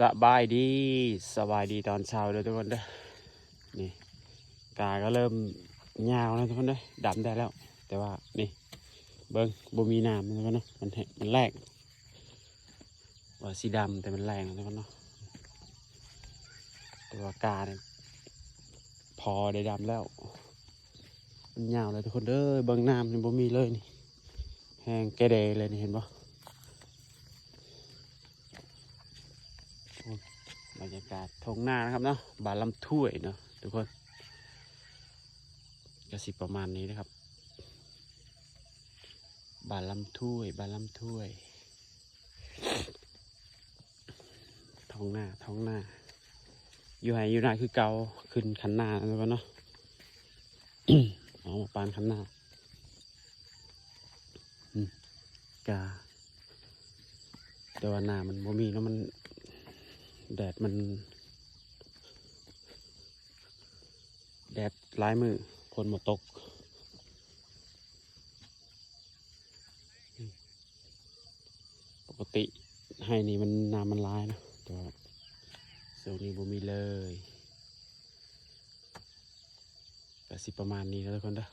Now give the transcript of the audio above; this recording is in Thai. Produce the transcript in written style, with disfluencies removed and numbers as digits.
สบายดีสบายดีตอนเช้าเลยทุกคนเด้อนี่กาก็เริ่มยาวแล้วทุกคนเด้อดำได้แล้วแต่ว่านี่เบิ้งบ่มีน้ำทุกคนเนาะมันแรงว่าสีดำแต่มันแรงทุกคนเนาะแต่ว่ากาเนี่ยพอได้ดำแล้วมันยาวเลยทุกคนเด้อเบิ้งน้ำนี่บ่มีเลยนี่แห้งแกเดเลยนี่เห็นปะบรรยากาศท้องนานะครับเนาะบานลำถ้วยเนาะทุกคนก็สิประมาณนี้นะครับบานลำถ้วยท้องนาอยู่ไหนอยู่ไหนคือเกาขึ้นคันนาแล้วกันเนาะ เอามาปานคันนากาแต่ว่านามันบ่มีแล้วมันแดดหลายมือฝนหมดตกปกติให้นี่มันน้ำมันร้ายนะแต่ว่าโซนนี้บ่มีเลยก็สิประมาณนี้แล้วทุกคนเด้อ